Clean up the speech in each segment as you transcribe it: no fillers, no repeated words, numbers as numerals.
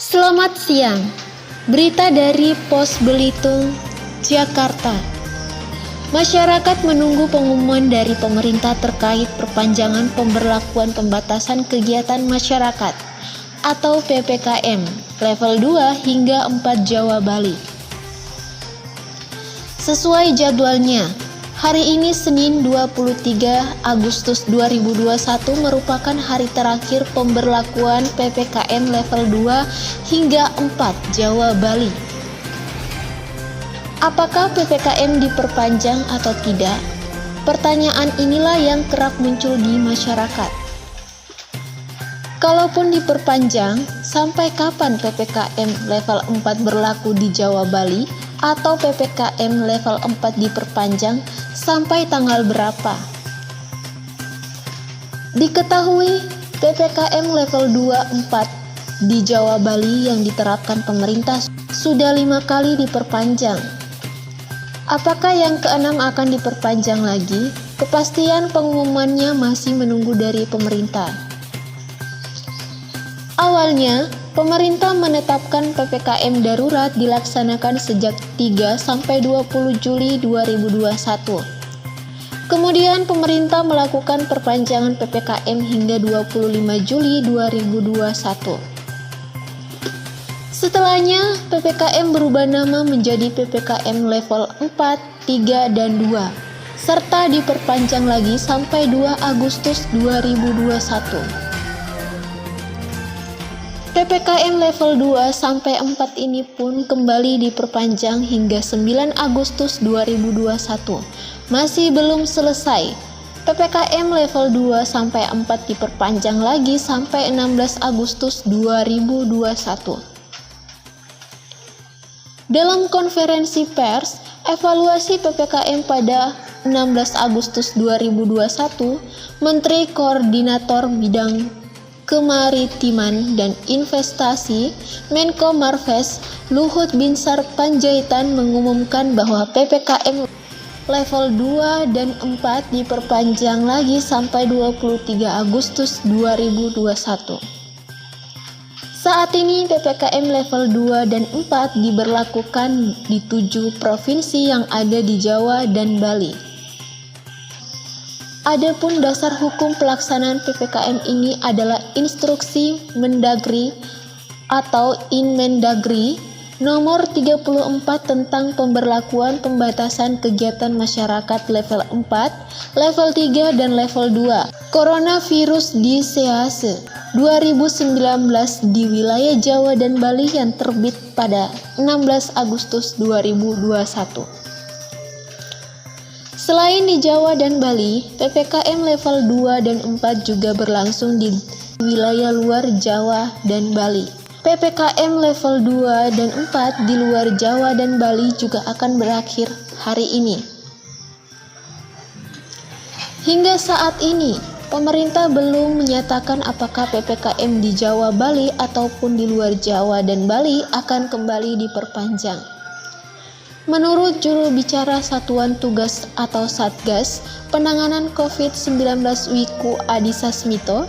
Selamat siang. Berita dari Pos Belitung, Jakarta. Masyarakat menunggu pengumuman dari pemerintah terkait perpanjangan pemberlakuan pembatasan kegiatan masyarakat atau PPKM level 2 hingga 4 Jawa Bali. Sesuai jadwalnya, hari ini Senin 23 Agustus 2021 merupakan hari terakhir pemberlakuan PPKM level 2 hingga 4 Jawa Bali. Apakah PPKM diperpanjang atau tidak? Pertanyaan inilah yang kerap muncul di masyarakat. Kalaupun diperpanjang, sampai kapan PPKM level 4 berlaku di Jawa Bali? Atau PPKM level 4 diperpanjang sampai tanggal berapa? Diketahui PPKM level 2-4 di Jawa Bali yang diterapkan pemerintah sudah 5 kali diperpanjang. Apakah yang keenam akan diperpanjang lagi? Kepastian pengumumannya masih menunggu dari pemerintah. Awalnya, pemerintah menetapkan PPKM darurat dilaksanakan sejak 3 sampai 20 Juli 2021. Kemudian pemerintah melakukan perpanjangan PPKM hingga 25 Juli 2021. Setelahnya, PPKM berubah nama menjadi PPKM level 4, 3, dan 2, serta diperpanjang lagi sampai 2 Agustus 2021. PPKM level 2 sampai 4 ini pun kembali diperpanjang hingga 9 Agustus 2021. Masih belum selesai. PPKM level 2 sampai 4 diperpanjang lagi sampai 16 Agustus 2021. Dalam konferensi pers, evaluasi PPKM pada 16 Agustus 2021, Menteri Koordinator Bidang Kemaritiman dan Investasi Menko Marves Luhut Binsar Panjaitan mengumumkan bahwa PPKM level 2 dan 4 diperpanjang lagi sampai 23 Agustus 2021. Saat ini PPKM level 2 dan 4 diberlakukan di 7 provinsi yang ada di Jawa dan Bali. Adapun dasar hukum pelaksanaan PPKM ini adalah Instruksi Mendagri atau Inmendagri nomor 34 tentang pemberlakuan pembatasan kegiatan masyarakat level 4, level 3, dan level 2 Coronavirus Disease 2019 di wilayah Jawa dan Bali yang terbit pada 16 Agustus 2021. Selain di Jawa dan Bali, PPKM level 2 dan 4 juga berlangsung di wilayah luar Jawa dan Bali. PPKM level 2 dan 4 di luar Jawa dan Bali juga akan berakhir hari ini. Hingga saat ini, pemerintah belum menyatakan apakah PPKM di Jawa, Bali, ataupun di luar Jawa dan Bali akan kembali diperpanjang. Menurut juru bicara Satuan Tugas atau Satgas Penanganan COVID-19 Wiku Adhisa Smito,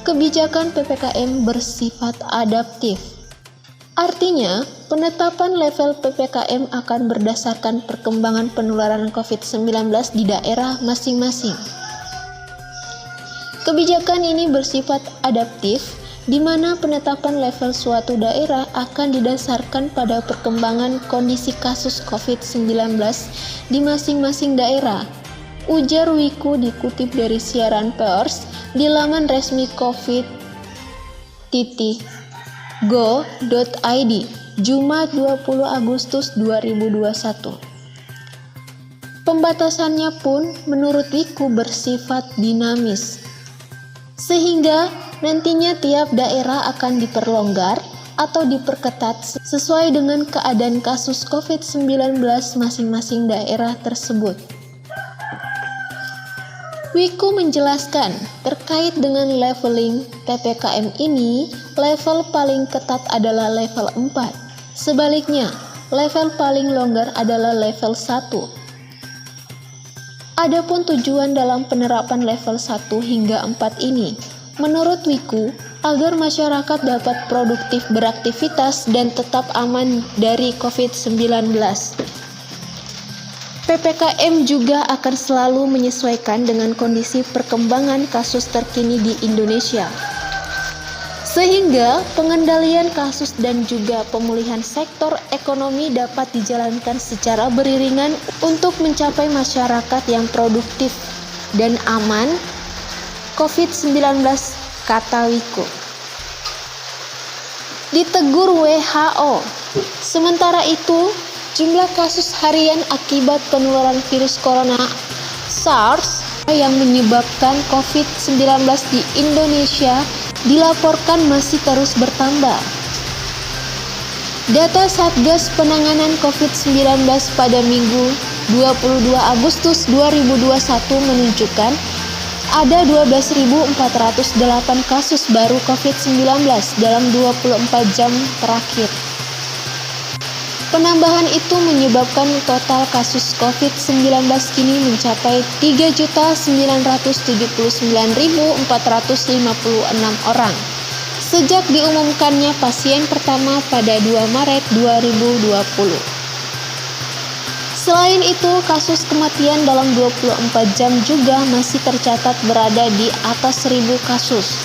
kebijakan PPKM bersifat adaptif. Artinya, penetapan level PPKM akan berdasarkan perkembangan penularan COVID-19 di daerah masing-masing. Kebijakan ini bersifat adaptif, di mana penetapan level suatu daerah akan didasarkan pada perkembangan kondisi kasus COVID-19 di masing-masing daerah, ujar Wiku dikutip dari siaran pers di laman resmi covid.go.id, Jumat 20 Agustus 2021. Pembatasannya pun menurut Wiku bersifat dinamis, sehingga nantinya tiap daerah akan diperlonggar atau diperketat sesuai dengan keadaan kasus COVID-19 masing-masing daerah tersebut. Wiku menjelaskan terkait dengan leveling PPKM ini, level paling ketat adalah level 4. Sebaliknya, level paling longgar adalah level 1. Adapun tujuan dalam penerapan level 1 hingga 4 ini, menurut Wiku, agar masyarakat dapat produktif beraktivitas dan tetap aman dari COVID-19. PPKM juga akan selalu menyesuaikan dengan kondisi perkembangan kasus terkini di Indonesia, sehingga pengendalian kasus dan juga pemulihan sektor ekonomi dapat dijalankan secara beriringan untuk mencapai masyarakat yang produktif dan aman COVID-19, kata Wiku. Ditegur WHO. Sementara itu, jumlah kasus harian akibat penularan virus corona SARS yang menyebabkan COVID-19 di Indonesia dilaporkan masih terus bertambah. Data Satgas Penanganan COVID-19 pada Minggu 22 Agustus 2021 menunjukkan ada 12.408 kasus baru COVID-19 dalam 24 jam terakhir. Penambahan itu menyebabkan total kasus COVID-19 kini mencapai 3.979.456 orang sejak diumumkannya pasien pertama pada 2 Maret 2020. Selain itu, kasus kematian dalam 24 jam juga masih tercatat berada di atas 1.000 kasus.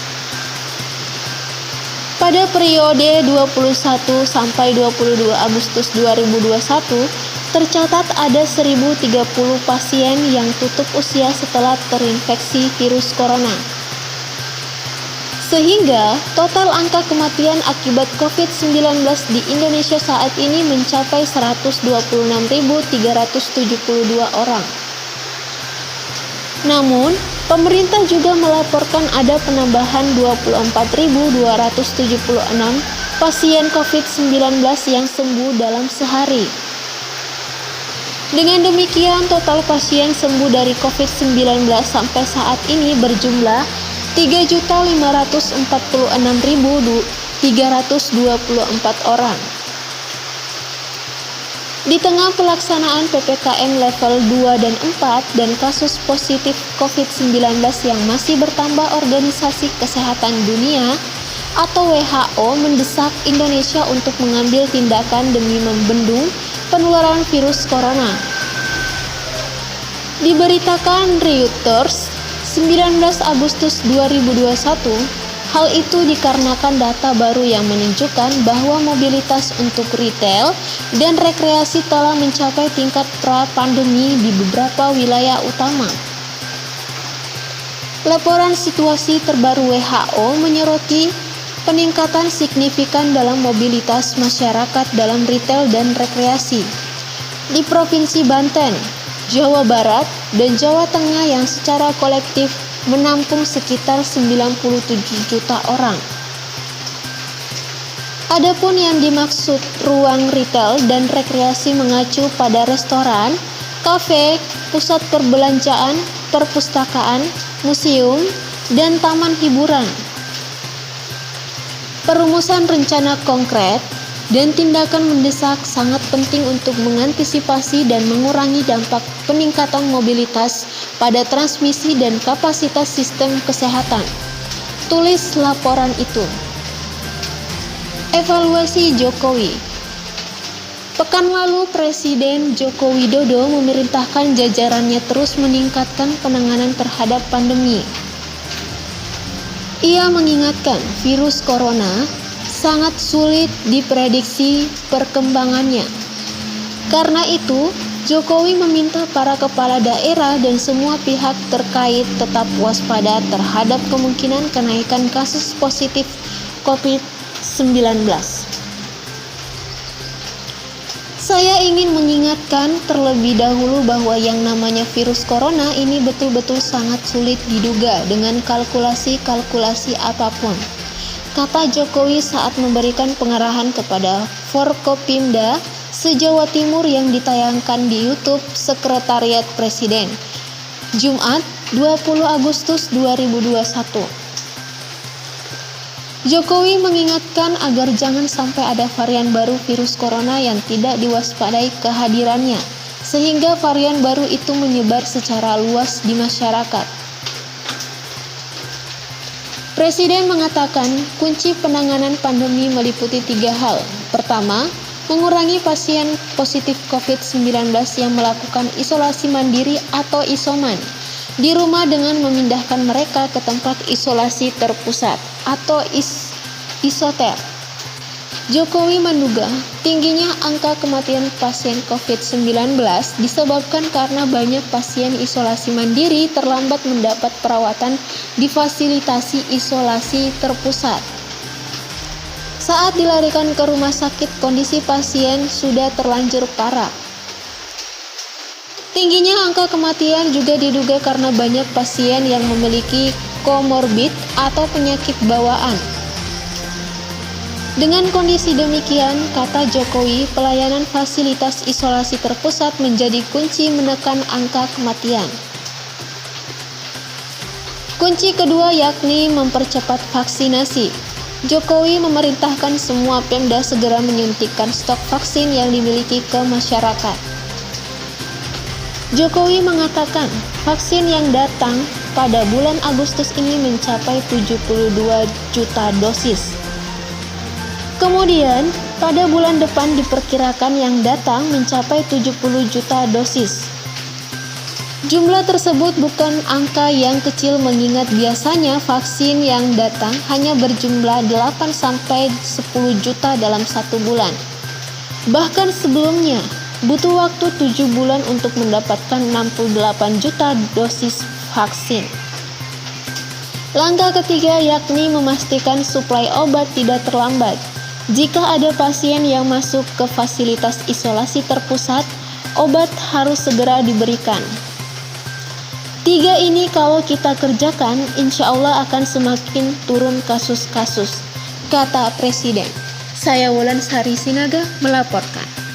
Pada periode 21 sampai 22 Agustus 2021, tercatat ada 1.030 pasien yang tutup usia setelah terinfeksi virus corona. Sehingga total angka kematian akibat COVID-19 di Indonesia saat ini mencapai 126.372 orang. Namun, pemerintah juga melaporkan ada penambahan 24.276 pasien COVID-19 yang sembuh dalam sehari. Dengan demikian, total pasien sembuh dari COVID-19 sampai saat ini berjumlah 3.546.324 orang. Di tengah pelaksanaan PPKM level 2 dan 4 dan kasus positif COVID-19 yang masih bertambah, Organisasi Kesehatan Dunia atau WHO mendesak Indonesia untuk mengambil tindakan demi membendung penularan virus corona. Diberitakan Reuters 19 Agustus 2021, hal itu dikarenakan data baru yang menunjukkan bahwa mobilitas untuk retail dan rekreasi telah mencapai tingkat pra-pandemi di beberapa wilayah utama. Laporan situasi terbaru WHO menyoroti peningkatan signifikan dalam mobilitas masyarakat dalam retail dan rekreasi di Provinsi Banten, Jawa Barat, dan Jawa Tengah yang secara kolektif menampung sekitar 97 juta orang. Adapun yang dimaksud ruang retail dan rekreasi mengacu pada restoran, kafe, pusat perbelanjaan, perpustakaan, museum, dan taman hiburan. Perumusan rencana konkret dan tindakan mendesak sangat penting untuk mengantisipasi dan mengurangi dampak peningkatan mobilitas pada transmisi dan kapasitas sistem kesehatan. Tulis laporan itu. Evaluasi Jokowi. Pekan lalu Presiden Joko Widodo memerintahkan jajarannya terus meningkatkan penanganan terhadap pandemi. Ia mengingatkan virus corona sangat sulit diprediksi perkembangannya. Karena itu, Jokowi meminta para kepala daerah dan semua pihak terkait tetap waspada terhadap kemungkinan kenaikan kasus positif COVID-19. Saya ingin mengingatkan terlebih dahulu bahwa yang namanya virus corona ini betul-betul sangat sulit diduga dengan kalkulasi-kalkulasi apapun, kata Jokowi saat memberikan pengarahan kepada Forkopimda se-Jawa Timur yang ditayangkan di YouTube Sekretariat Presiden, Jumat 20 Agustus 2021. Jokowi mengingatkan agar jangan sampai ada varian baru virus corona yang tidak diwaspadai kehadirannya, sehingga varian baru itu menyebar secara luas di masyarakat. Presiden mengatakan kunci penanganan pandemi meliputi 3 hal. Pertama, mengurangi pasien positif COVID-19 yang melakukan isolasi mandiri atau isoman di rumah dengan memindahkan mereka ke tempat isolasi terpusat atau isoter. Jokowi menduga tingginya angka kematian pasien COVID-19 disebabkan karena banyak pasien isolasi mandiri terlambat mendapat perawatan di fasilitasi isolasi terpusat. Saat dilarikan ke rumah sakit, kondisi pasien sudah terlanjur parah. Tingginya angka kematian juga diduga karena banyak pasien yang memiliki komorbid atau penyakit bawaan. Dengan kondisi demikian, kata Jokowi, pelayanan fasilitas isolasi terpusat menjadi kunci menekan angka kematian. Kunci kedua yakni mempercepat vaksinasi. Jokowi memerintahkan semua Pemda segera menyuntikkan stok vaksin yang dimiliki ke masyarakat. Jokowi mengatakan, vaksin yang datang pada bulan Agustus ini mencapai 72 juta dosis. Kemudian, pada bulan depan diperkirakan yang datang mencapai 70 juta dosis. Jumlah tersebut bukan angka yang kecil mengingat biasanya vaksin yang datang hanya berjumlah 8-10 juta dalam 1 bulan. Bahkan sebelumnya, butuh waktu 7 bulan untuk mendapatkan 68 juta dosis vaksin. Langkah ketiga yakni memastikan suplai obat tidak terlambat. Jika ada pasien yang masuk ke fasilitas isolasi terpusat, obat harus segera diberikan. 3 ini kalau kita kerjakan, insya Allah akan semakin turun kasus-kasus, kata Presiden. Saya Wulan Sari Sinaga melaporkan.